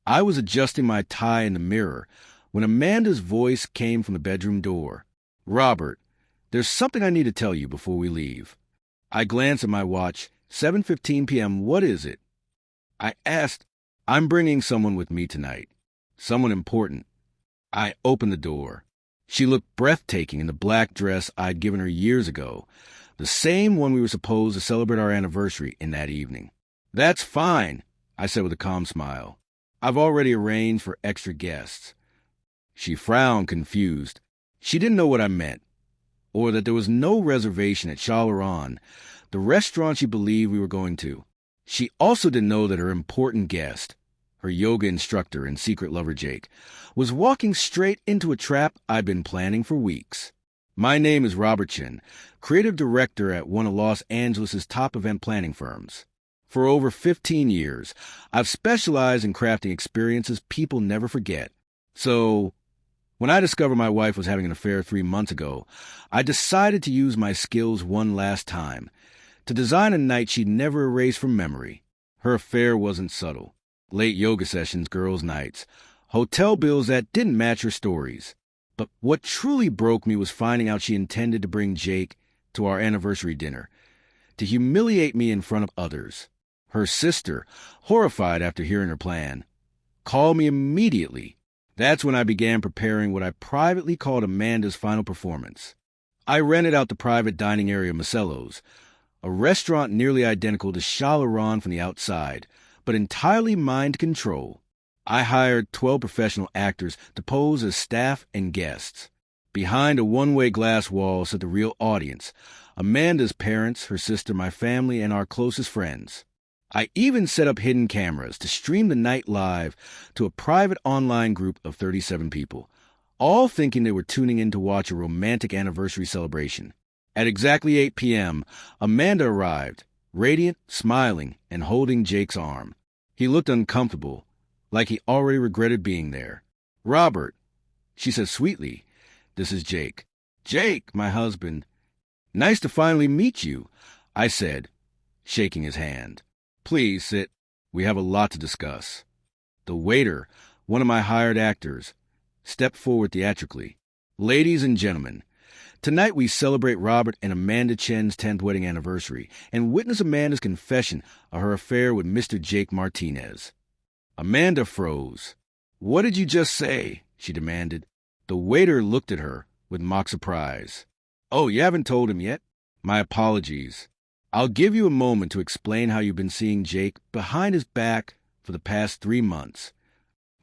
I was adjusting my tie in the mirror when Amanda's voice came from the bedroom door. "Robert, there's something I need to tell you before we leave." I glanced at my watch. 7:15 p.m. What is it? I asked. "I'm bringing someone with me tonight. Someone important." I opened the door. She looked breathtaking in the black dress I'd given her years ago, the same one we were supposed to celebrate our anniversary in that evening. "That's fine," I said with a calm smile. "I've already arranged for extra guests." She frowned, confused. She didn't know what I meant, or that there was no reservation at Chat Oran, the restaurant she believed we were going to. She also didn't know that her important guest, her yoga instructor and secret lover Jake, was walking straight into a trap I'd been planning for weeks. My name is Robert Chen, creative director at one of Los Angeles' top event planning firms. For over 15 years, I've specialized in crafting experiences people never forget. So, when I discovered my wife was having an affair 3 months ago, I decided to use my skills one last time, to design a night she'd never erase from memory. Her affair wasn't subtle. Late yoga sessions, girls' nights, hotel bills that didn't match her stories. But what truly broke me was finding out she intended to bring Jake to our anniversary dinner, to humiliate me in front of others. Her sister, horrified after hearing her plan, called me immediately. That's when I began preparing what I privately called Amanda's final performance. I rented out the private dining area of Marcello's, a restaurant nearly identical to Chat Oran from the outside, but entirely mind control. I hired 12 professional actors to pose as staff and guests. Behind a one-way glass wall sat the real audience, Amanda's parents, her sister, my family, and our closest friends. I even set up hidden cameras to stream the night live to a private online group of 37 people, all thinking they were tuning in to watch a romantic anniversary celebration. At exactly 8 p.m., Amanda arrived, radiant, smiling, and holding Jake's arm. He looked uncomfortable, like he already regretted being there. "Robert," she said sweetly, "this is Jake." "Jake, my husband." "Nice to finally meet you," I said, shaking his hand. "Please sit. We have a lot to discuss." The waiter, one of my hired actors, stepped forward theatrically. "Ladies and gentlemen, tonight we celebrate Robert and Amanda Chen's 10th wedding anniversary and witness Amanda's confession of her affair with Mr. Jake Martinez." Amanda froze. "What did you just say?" she demanded. The waiter looked at her with mock surprise. "Oh, you haven't told him yet? My apologies. I'll give you a moment to explain how you've been seeing Jake behind his back for the past 3 months.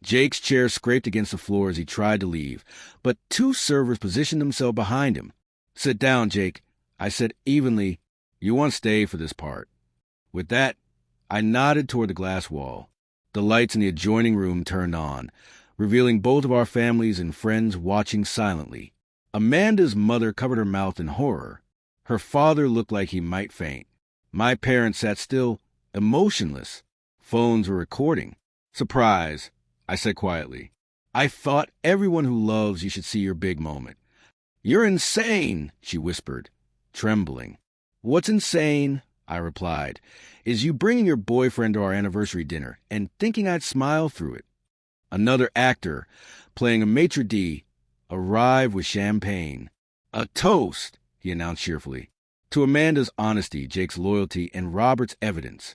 Jake's chair scraped against the floor as he tried to leave, but 2 servers positioned themselves behind him. "Sit down, Jake," I said evenly. "You won't stay for this part." With that, I nodded toward the glass wall. The lights in the adjoining room turned on, revealing both of our families and friends watching silently. Amanda's mother covered her mouth in horror. Her father looked like he might faint. My parents sat still, emotionless. Phones were recording. "Surprise," I said quietly. "I thought everyone who loves you should see your big moment." "You're insane," she whispered, trembling. "What's insane," I replied, "is you bringing your boyfriend to our anniversary dinner and thinking I'd smile through it." Another actor, playing a maitre d', arrived with champagne. "A toast," he announced cheerfully, "to Amanda's honesty, Jake's loyalty, and Robert's evidence."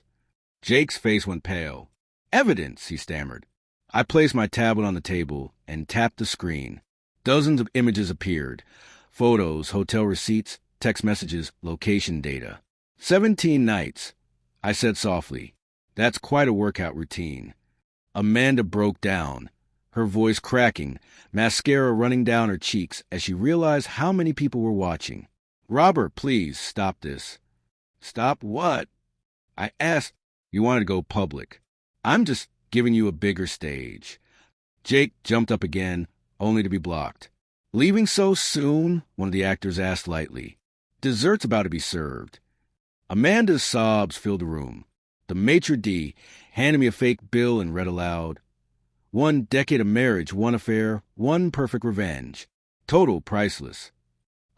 Jake's face went pale. "Evidence," he stammered. I placed my tablet on the table and tapped the screen. Dozens of images appeared. Photos, hotel receipts, text messages, location data. 17 nights, I said softly. "That's quite a workout routine." Amanda broke down, her voice cracking, mascara running down her cheeks as she realized how many people were watching. "Robert, please, stop this." "Stop what?" I asked. "You wanted to go public. I'm just giving you a bigger stage." Jake jumped up again, only to be blocked. "Leaving so soon?" one of the actors asked lightly. "Dessert's about to be served." Amanda's sobs filled the room. The maitre d' handed me a fake bill and read aloud. 1 decade of marriage, 1 affair, 1 perfect revenge. Total priceless.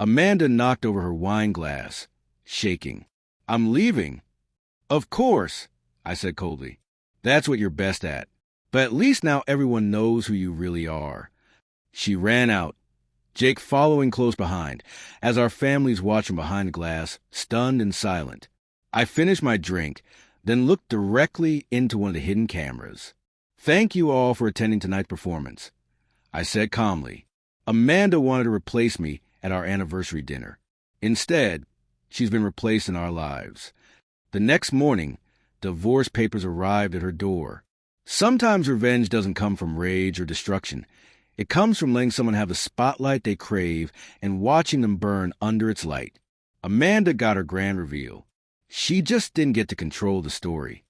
Amanda knocked over her wine glass, shaking. "I'm leaving." "Of course," I said coldly. "That's what you're best at. But at least now everyone knows who you really are. She ran out, Jake following close behind, as our families watched from behind the glass, stunned and silent. I finished my drink, then looked directly into one of the hidden cameras. Thank you all for attending tonight's performance, I said calmly. Amanda wanted to replace me at our anniversary dinner. Instead, she's been replaced in our lives. The next morning, divorce papers arrived at her door. Sometimes revenge doesn't come from rage or destruction. It comes from letting someone have the spotlight they crave and watching them burn under its light. Amanda got her grand reveal. She just didn't get to control the story.